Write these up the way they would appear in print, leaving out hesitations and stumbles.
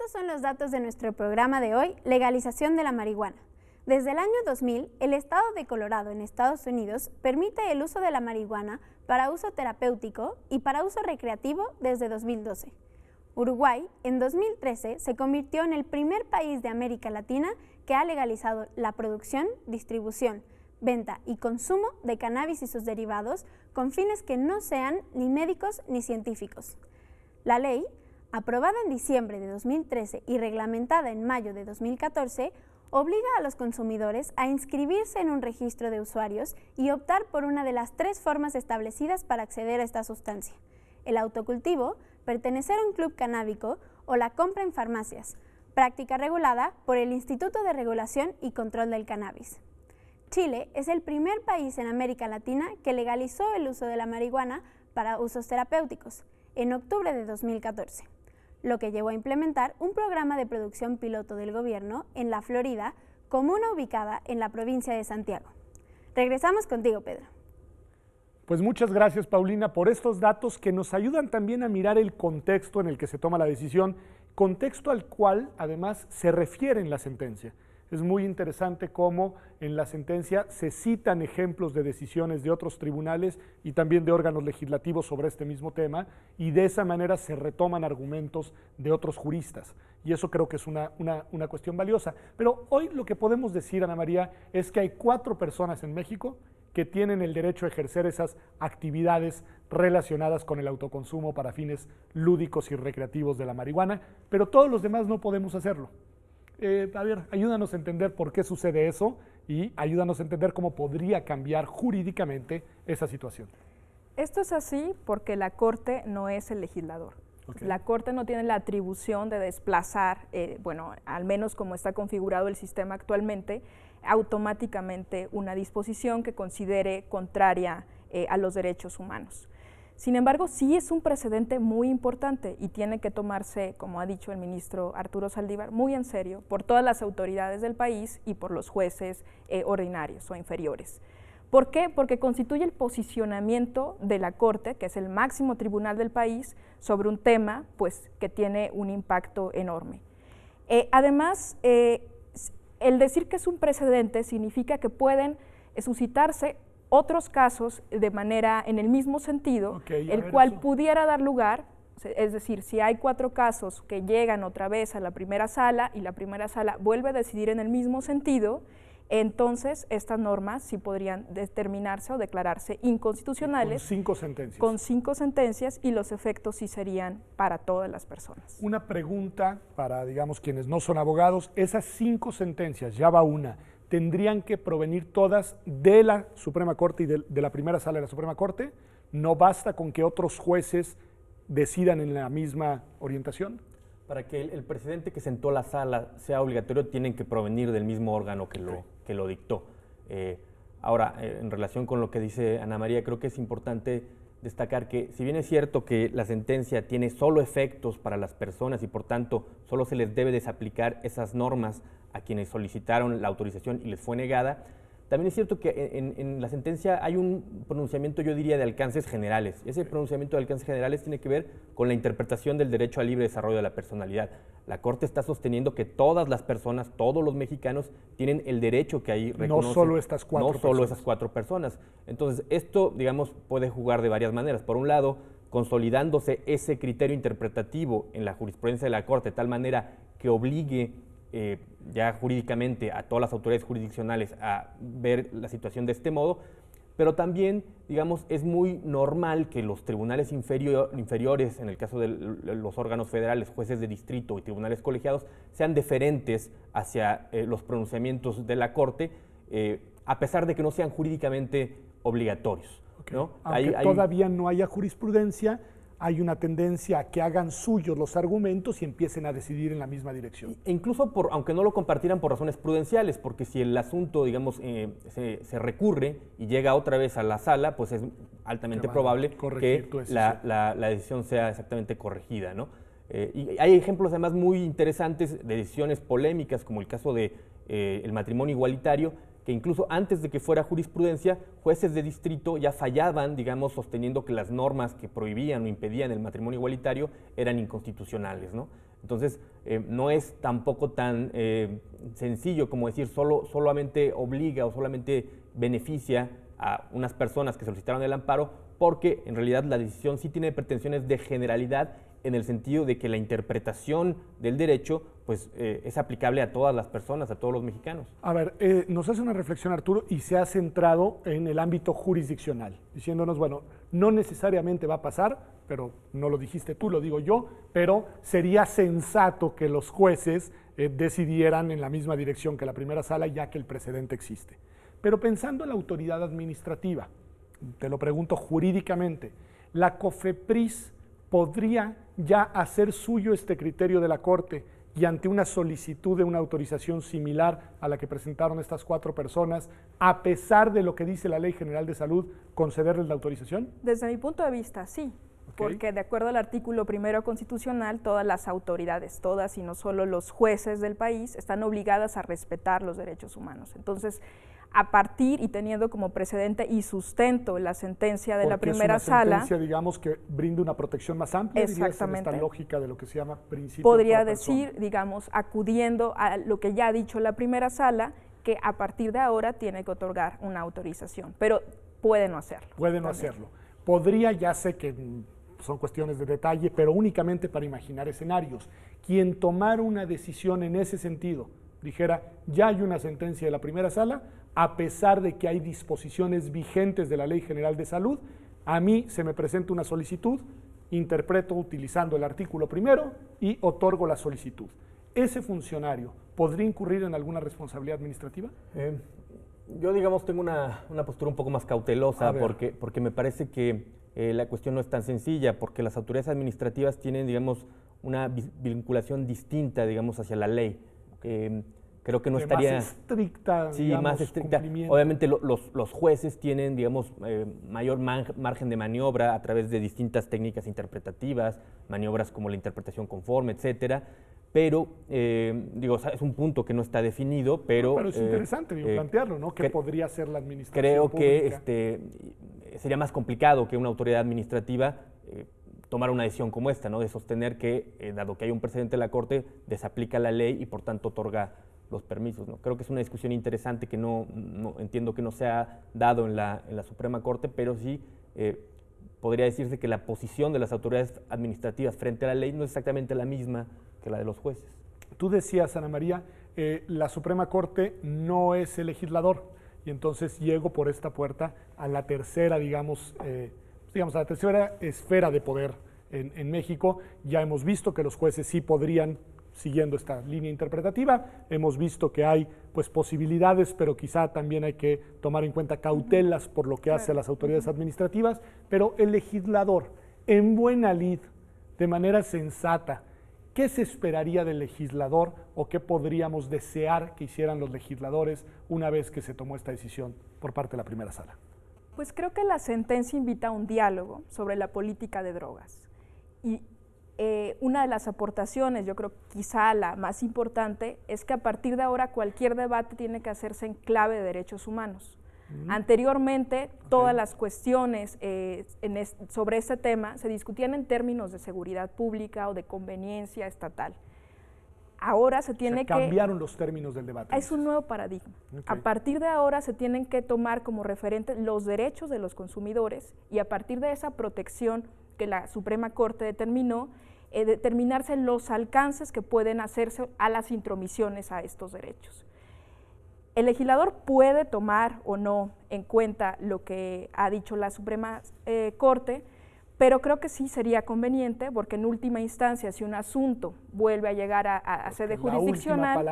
Estos son los datos de nuestro programa de hoy, legalización de la marihuana. Desde el año 2000, el estado de Colorado en Estados Unidos permite el uso de la marihuana para uso terapéutico y para uso recreativo desde 2012. Uruguay, en 2013, se convirtió en el primer país de América Latina que ha legalizado la producción, distribución, venta y consumo de cannabis y sus derivados con fines que no sean ni médicos ni científicos. La ley, aprobada en diciembre de 2013 y reglamentada en mayo de 2014, obliga a los consumidores a inscribirse en un registro de usuarios y optar por una de las 3 formas establecidas para acceder a esta sustancia: el autocultivo, pertenecer a un club canábico o la compra en farmacias, práctica regulada por el Instituto de Regulación y Control del Cannabis. Chile es el primer país en América Latina que legalizó el uso de la marihuana para usos terapéuticos, en octubre de 2014, lo que llevó a implementar un programa de producción piloto del gobierno en la Florida, comuna ubicada en la provincia de Santiago. Regresamos contigo, Pedro. Pues muchas gracias, Paulina, por estos datos que nos ayudan también a mirar el contexto en el que se toma la decisión, contexto al cual además se refiere en la sentencia. Es muy interesante cómo en la sentencia se citan ejemplos de decisiones de otros tribunales y también de órganos legislativos sobre este mismo tema, y de esa manera se retoman argumentos de otros juristas. Y eso creo que es una cuestión valiosa. Pero hoy lo que podemos decir, Ana María, es que hay 4 personas en México que tienen el derecho a ejercer esas actividades relacionadas con el autoconsumo para fines lúdicos y recreativos de la marihuana, pero todos los demás no podemos hacerlo. A ver, ayúdanos a entender por qué sucede eso y ayúdanos a entender cómo podría cambiar jurídicamente esa situación. Esto es así porque la Corte no es el legislador. Okay. La Corte no tiene la atribución de desplazar, al menos como está configurado el sistema actualmente, automáticamente una disposición que considere contraria a los derechos humanos. Sin embargo, sí es un precedente muy importante y tiene que tomarse, como ha dicho el ministro Arturo Saldívar, muy en serio por todas las autoridades del país y por los jueces ordinarios o inferiores. ¿Por qué? Porque constituye el posicionamiento de la Corte, que es el máximo tribunal del país, sobre un tema que tiene un impacto enorme. Además, el decir que es un precedente significa que pueden suscitarse otros casos de manera en el mismo sentido, el cual pudiera dar lugar, es decir, si hay 4 casos que llegan otra vez a la primera sala y la primera sala vuelve a decidir en el mismo sentido, entonces estas normas sí podrían determinarse o declararse inconstitucionales. Con 5 sentencias. Con 5 sentencias, y los efectos sí serían para todas las personas. Una pregunta para, digamos, quienes no son abogados: esas 5 sentencias, ya va una, ¿tendrían que provenir todas de la Suprema Corte y de la primera sala de la Suprema Corte? ¿No basta con que otros jueces decidan en la misma orientación? Para que el precedente que sentó la sala sea obligatorio, tienen que provenir del mismo órgano que lo dictó. Ahora, en relación con lo que dice Ana María, creo que es importante destacar que, si bien es cierto que la sentencia tiene solo efectos para las personas y por tanto solo se les debe desaplicar esas normas a quienes solicitaron la autorización y les fue negada, también es cierto que en la sentencia hay un pronunciamiento, yo diría, de alcances generales. Ese pronunciamiento de alcances generales tiene que ver con la interpretación del derecho al libre desarrollo de la personalidad. La Corte está sosteniendo que todas las personas, todos los mexicanos, tienen el derecho que ahí reconoce. No solo estas 4 personas. No solo esas 4 personas. Entonces, esto, digamos, puede jugar de varias maneras. Por un lado, consolidándose ese criterio interpretativo en la jurisprudencia de la Corte, de tal manera que obligue ya jurídicamente a todas las autoridades jurisdiccionales a ver la situación de este modo, pero también, digamos, es muy normal que los tribunales inferiores, en el caso de los órganos federales, jueces de distrito y tribunales colegiados, sean deferentes hacia los pronunciamientos de la Corte, a pesar de que no sean jurídicamente obligatorios. Okay. ¿No? Aunque todavía no haya jurisprudencia, hay una tendencia a que hagan suyos los argumentos y empiecen a decidir en la misma dirección. E incluso, aunque no lo compartieran por razones prudenciales, porque si el asunto, digamos, se recurre y llega otra vez a la sala, pues es altamente probable que la decisión sea exactamente corregida, ¿no? Y hay ejemplos además muy interesantes de decisiones polémicas, como el caso de el matrimonio igualitario, que incluso antes de que fuera jurisprudencia, jueces de distrito ya fallaban, digamos, sosteniendo que las normas que prohibían o impedían el matrimonio igualitario eran inconstitucionales, ¿no? Entonces, no es tampoco tan sencillo como decir solamente obliga o solamente beneficia a unas personas que solicitaron el amparo, porque en realidad la decisión sí tiene pretensiones de generalidad en el sentido de que la interpretación del derecho pues, es aplicable a todas las personas, a todos los mexicanos. A ver, nos hace una reflexión Arturo y se ha centrado en el ámbito jurisdiccional, diciéndonos, bueno, no necesariamente va a pasar, pero no lo dijiste tú, lo digo yo, pero sería sensato que los jueces decidieran en la misma dirección que la primera sala, ya que el precedente existe. Pero pensando en la autoridad administrativa, te lo pregunto jurídicamente, ¿la COFEPRIS podría ya hacer suyo este criterio de la Corte y ante una solicitud de una autorización similar a la que presentaron estas 4 personas, a pesar de lo que dice la Ley General de Salud, concederles la autorización? Desde mi punto de vista, sí. Porque de acuerdo al artículo 1 constitucional, todas las autoridades, todas y no solo los jueces del país, están obligadas a respetar los derechos humanos. Entonces, a partir y teniendo como precedente y sustento la sentencia de la primera sala. Es una sentencia, digamos, que brinda una protección más amplia, exactamente, en esta lógica de lo que se llama principio. Podría decir, digamos, acudiendo a lo que ya ha dicho la primera sala, que a partir de ahora tiene que otorgar una autorización, pero puede no hacerlo. Puede no hacerlo. Podría, ya sé que son cuestiones de detalle, pero únicamente para imaginar escenarios. Quien tomara una decisión en ese sentido, dijera, ya hay una sentencia de la primera sala, a pesar de que hay disposiciones vigentes de la Ley General de Salud, a mí se me presenta una solicitud, interpreto utilizando el artículo 1 y otorgo la solicitud. ¿Ese funcionario podría incurrir en alguna responsabilidad administrativa? Yo, digamos, tengo una postura un poco más cautelosa porque me parece que la cuestión no es tan sencilla, porque las autoridades administrativas tienen, digamos, una vinculación distinta, digamos, hacia la ley. Creo que no estaría... Más estricta, sí, digamos, más estricta. Obviamente los jueces tienen, digamos, mayor margen de maniobra a través de distintas técnicas interpretativas, maniobras como la interpretación conforme, etcétera. Pero, digo, es un punto que no está definido, pero... Pero es interesante, plantearlo, ¿no? ¿Qué podría hacer la administración creo pública? Que sería más complicado que una autoridad administrativa tomar una decisión como esta, ¿no? De sostener que, dado que hay un precedente de la Corte, desaplica la ley y por tanto otorga los permisos, ¿no? Creo que es una discusión interesante que no entiendo que no se ha dado en la Suprema Corte, pero sí podría decirse que la posición de las autoridades administrativas frente a la ley no es exactamente la misma que la de los jueces. Tú decías, Ana María, la Suprema Corte no es el legislador, y entonces llego por esta puerta a la tercera, digamos, a la tercera esfera de poder en México. Ya hemos visto que los jueces sí podrían, siguiendo esta línea interpretativa, hemos visto que hay pues posibilidades, pero quizá también hay que tomar en cuenta cautelas por lo que hace a las autoridades administrativas, pero el legislador, en buena lid, de manera sensata, ¿qué se esperaría del legislador o qué podríamos desear que hicieran los legisladores una vez que se tomó esta decisión por parte de la primera sala? Pues creo que la sentencia invita a un diálogo sobre la política de drogas. Y una de las aportaciones, yo creo quizá la más importante, es que a partir de ahora cualquier debate tiene que hacerse en clave de derechos humanos. Anteriormente, todas las cuestiones sobre este tema se discutían en términos de seguridad pública o de conveniencia estatal. Ahora se tiene cambiaron los términos del debate. Es un nuevo paradigma. A partir de ahora se tienen que tomar como referente los derechos de los consumidores y a partir de esa protección que la Suprema Corte determinó, determinarse los alcances que pueden hacerse a las intromisiones a estos derechos. El legislador puede tomar o no en cuenta lo que ha dicho la Suprema Corte, pero creo que sí sería conveniente, porque en última instancia, si un asunto vuelve a llegar a sede jurisdiccional,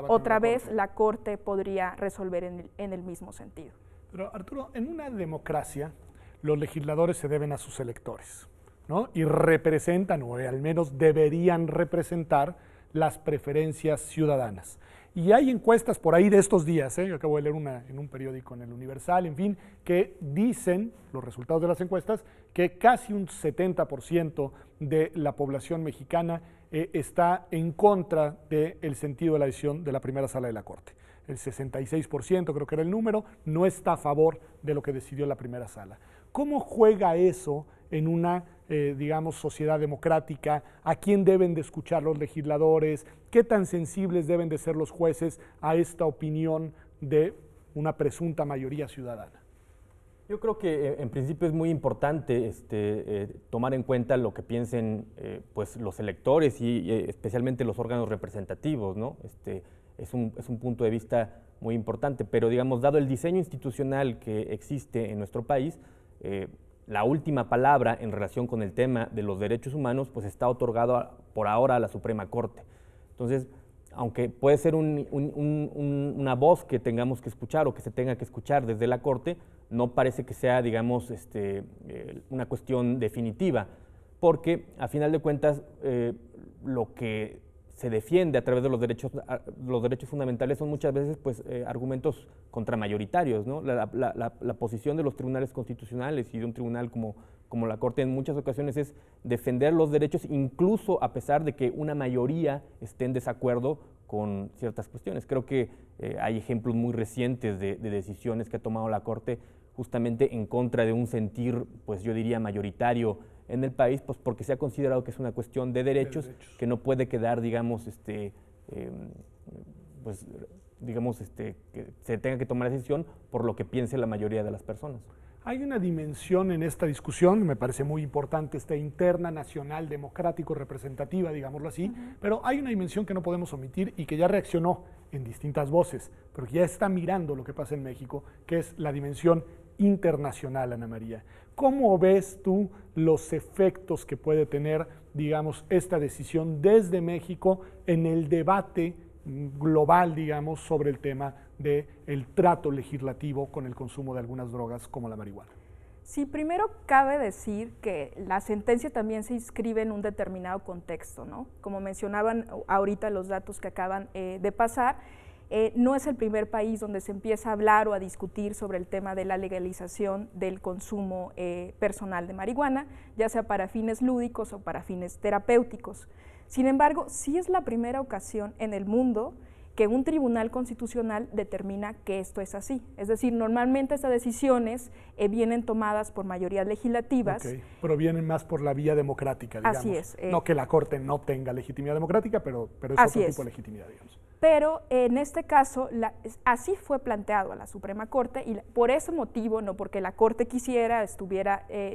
otra vez la Corte podría resolver en el mismo sentido. Pero Arturo, en una democracia, los legisladores se deben a sus electores, ¿no? Y representan, o al menos deberían representar, las preferencias ciudadanas. Y hay encuestas por ahí de estos días, yo acabo de leer una en un periódico, en el Universal, en fin, que dicen, los resultados de las encuestas, que casi un 70% de la población mexicana está en contra del sentido de la decisión de la primera sala de la Corte. El 66%, creo que era el número, no está a favor de lo que decidió la primera sala. ¿Cómo juega eso en una digamos, sociedad democrática, a quién deben de escuchar los legisladores, qué tan sensibles deben de ser los jueces a esta opinión de una presunta mayoría ciudadana. Yo creo que en principio es muy importante tomar en cuenta lo que piensen pues los electores y especialmente los órganos representativos, ¿no? Es un punto de vista muy importante, pero digamos, dado el diseño institucional que existe en nuestro país, la última palabra en relación con el tema de los derechos humanos pues está otorgado por ahora a la Suprema Corte. Entonces, aunque puede ser una voz que tengamos que escuchar o que se tenga que escuchar desde la Corte, no parece que sea, digamos, una cuestión definitiva, porque a final de cuentas lo que se defiende a través de los derechos fundamentales son muchas veces pues, argumentos contramayoritarios, ¿no? La posición de los tribunales constitucionales y de un tribunal como la Corte en muchas ocasiones es defender los derechos incluso a pesar de que una mayoría esté en desacuerdo con ciertas cuestiones. Creo que hay ejemplos muy recientes de decisiones que ha tomado la Corte justamente en contra de un sentir, pues yo diría, mayoritario en el país, pues porque se ha considerado que es una cuestión de derechos que no puede quedar, digamos, pues, digamos, que se tenga que tomar decisión por lo que piense la mayoría de las personas. Hay una dimensión en esta discusión, me parece muy importante, esta interna, nacional, democrático, representativa, digámoslo así, pero hay una dimensión que no podemos omitir y que ya reaccionó en distintas voces, pero que ya está mirando lo que pasa en México, que es la dimensión internacional, Ana María. ¿Cómo ves tú los efectos que puede tener, digamos, esta decisión desde México en el debate global, digamos, sobre el tema del trato legislativo con el consumo de algunas drogas como la marihuana? Sí, primero cabe decir que la sentencia también se inscribe en un determinado contexto, ¿no? Como mencionaban ahorita los datos que acaban de pasar, no es el primer país donde se empieza a hablar o a discutir sobre el tema de la legalización del consumo personal de marihuana, ya sea para fines lúdicos o para fines terapéuticos. Sin embargo, sí es la primera ocasión en el mundo que un tribunal constitucional determina que esto es así. Es decir, normalmente estas decisiones vienen tomadas por mayorías legislativas. Okay. Pero vienen más por la vía democrática, digamos. Así es. No que la Corte no tenga legitimidad democrática, pero es otro tipo de legitimidad, digamos. Pero en este caso, así fue planteado a la Suprema Corte y por ese motivo, no porque la Corte quisiera,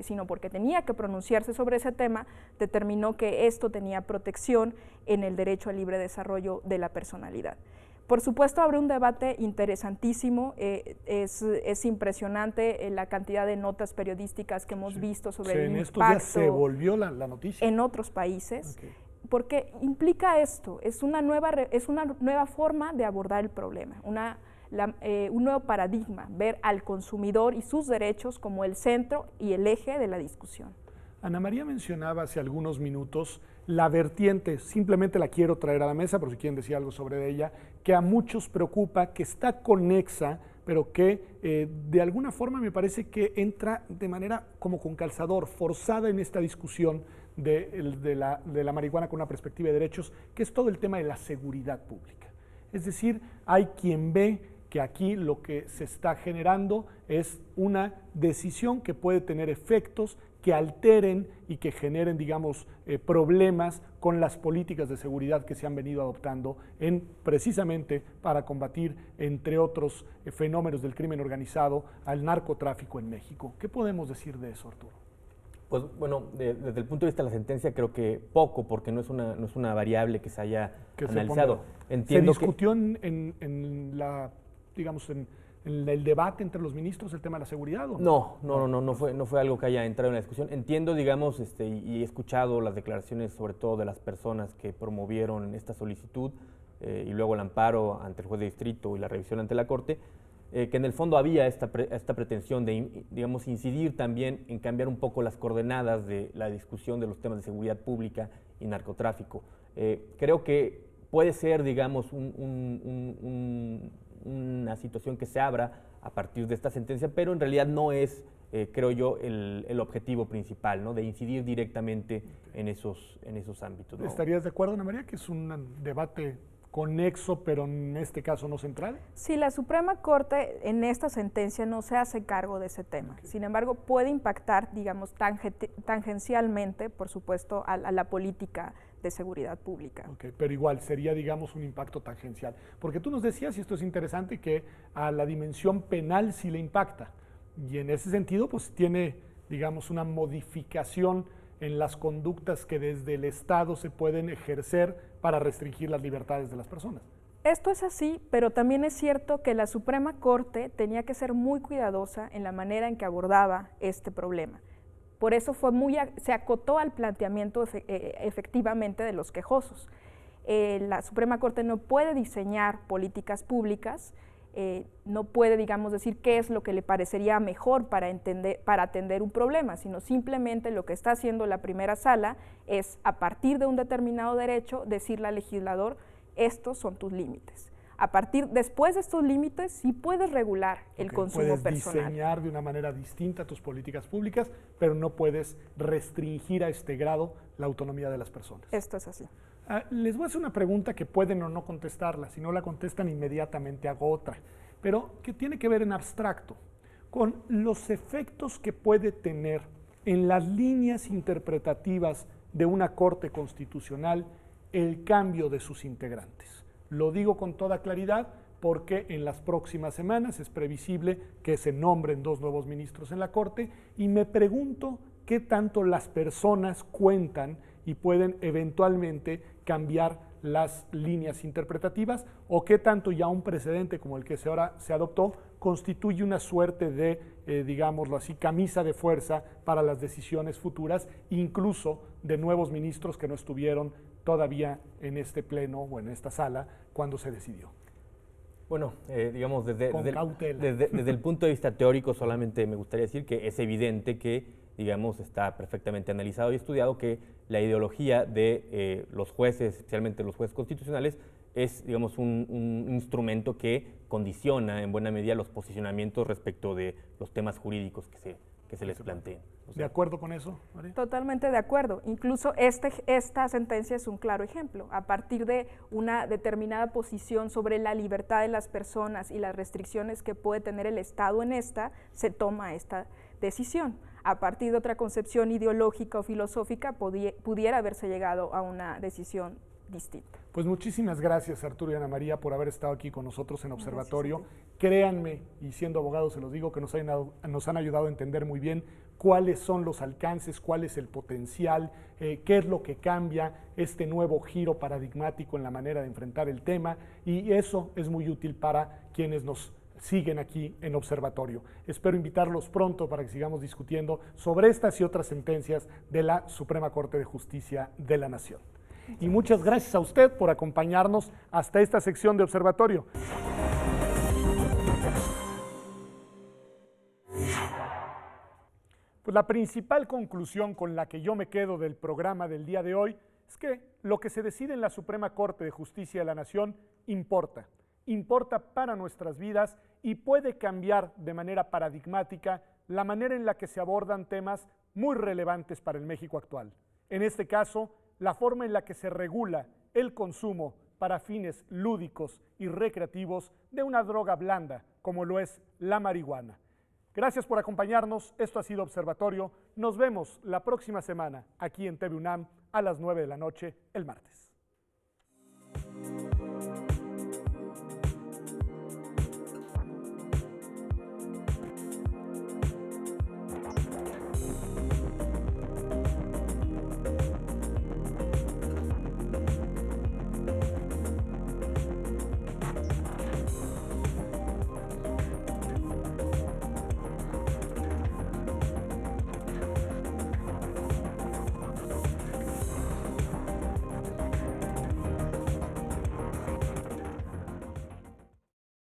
sino porque tenía que pronunciarse sobre ese tema, determinó que esto tenía protección en el derecho al libre desarrollo de la personalidad. Por supuesto, habrá un debate interesantísimo, es impresionante la cantidad de notas periodísticas que hemos visto sobre el impacto. En estos días se volvió la noticia. En otros países. Okay. Porque implica esto, es una nueva forma de abordar el problema, un nuevo paradigma, ver al consumidor y sus derechos como el centro y el eje de la discusión. Ana María mencionaba hace algunos minutos la vertiente, simplemente la quiero traer a la mesa, por si quieren decir algo sobre ella, que a muchos preocupa, que está conexa, pero que de alguna forma me parece que entra de manera como con calzador, forzada en esta discusión de la marihuana con una perspectiva de derechos, que es todo el tema de la seguridad pública. Es decir, hay quien ve que aquí lo que se está generando es una decisión que puede tener efectos que alteren y que generen, digamos, problemas con las políticas de seguridad que se han venido adoptando precisamente para combatir, entre otros fenómenos del crimen organizado, al narcotráfico en México. ¿Qué podemos decir de eso, Arturo? Pues bueno, desde el punto de vista de la sentencia creo que poco, porque no es una variable que se haya analizado. ¿Se discutió en la, digamos, en el debate entre los ministros el tema de la seguridad? ¿O no? No fue algo que haya entrado en la discusión. Entiendo, digamos, y he escuchado las declaraciones sobre todo de las personas que promovieron esta solicitud y luego el amparo ante el juez de distrito y la revisión ante la Corte, que en el fondo había esta pretensión de, digamos, incidir también en cambiar un poco las coordenadas de la discusión de los temas de seguridad pública y narcotráfico. Creo que puede ser, digamos, una situación que se abra a partir de esta sentencia, pero en realidad no es, creo yo, el objetivo principal, ¿no? De incidir directamente en esos ámbitos, ¿no? ¿Estarías de acuerdo, Ana María, que es un debate conexo, pero en este caso no central? Sí, la Suprema Corte en esta sentencia no se hace cargo de ese tema. Okay. Sin embargo, puede impactar, digamos, tangencialmente, por supuesto, a la política de seguridad pública. Okay, pero igual sería, digamos, un impacto tangencial. Porque tú nos decías, y esto es interesante, que a la dimensión penal sí le impacta. Y en ese sentido, pues tiene, digamos, una modificación en las conductas que desde el Estado se pueden ejercer para restringir las libertades de las personas. Esto es así, pero también es cierto que la Suprema Corte tenía que ser muy cuidadosa en la manera en que abordaba este problema. Por eso se acotó al planteamiento efectivamente de los quejosos. La Suprema Corte no puede diseñar políticas públicas, no puede, digamos, decir qué es lo que le parecería mejor para atender un problema, sino simplemente lo que está haciendo la primera sala es, a partir de un determinado derecho, decirle al legislador, estos son tus límites. Después de estos límites, sí puedes regular el consumo personal. Puedes diseñar de una manera distinta tus políticas públicas, pero no puedes restringir a este grado la autonomía de las personas. Esto es así. Les voy a hacer una pregunta que pueden o no contestarla. Si no la contestan, inmediatamente hago otra. Pero que tiene que ver en abstracto con los efectos que puede tener en las líneas interpretativas de una Corte Constitucional el cambio de sus integrantes. Lo digo con toda claridad porque en las próximas semanas es previsible que se nombren 2 nuevos ministros en la Corte y me pregunto qué tanto las personas cuentan y pueden eventualmente cambiar las líneas interpretativas o qué tanto ya un precedente como el que ahora se adoptó constituye una suerte de, digámoslo así, camisa de fuerza para las decisiones futuras, incluso de nuevos ministros que no estuvieron todavía en este pleno o en esta sala cuando se decidió. Bueno, digamos, desde el punto de vista teórico solamente me gustaría decir que es evidente que, digamos, está perfectamente analizado y estudiado que la ideología de los jueces, especialmente los jueces constitucionales, es, digamos, un instrumento que condiciona en buena medida los posicionamientos respecto de los temas jurídicos que se les planteen. O sea, ¿de acuerdo con eso, María? Totalmente de acuerdo. Incluso esta sentencia es un claro ejemplo. A partir de una determinada posición sobre la libertad de las personas y las restricciones que puede tener el Estado en esta, se toma esta decisión. A partir de otra concepción ideológica o filosófica, pudiera haberse llegado a una decisión distinta. Pues muchísimas gracias, Arturo y Ana María, por haber estado aquí con nosotros en Observatorio. Créanme, y siendo abogados se los digo, que nos han ayudado a entender muy bien cuáles son los alcances, cuál es el potencial, qué es lo que cambia este nuevo giro paradigmático en la manera de enfrentar el tema, y eso es muy útil para quienes nos siguen aquí en Observatorio. Espero invitarlos pronto para que sigamos discutiendo sobre estas y otras sentencias de la Suprema Corte de Justicia de la Nación. Y muchas gracias a usted por acompañarnos hasta esta sección de Observatorio. Pues la principal conclusión con la que yo me quedo del programa del día de hoy es que lo que se decide en la Suprema Corte de Justicia de la Nación importa. Importa para nuestras vidas y puede cambiar de manera paradigmática la manera en la que se abordan temas muy relevantes para el México actual. En este caso, la forma en la que se regula el consumo para fines lúdicos y recreativos de una droga blanda, como lo es la marihuana. Gracias por acompañarnos, esto ha sido Observatorio. Nos vemos la próxima semana aquí en TV UNAM a las 9 de la noche el martes.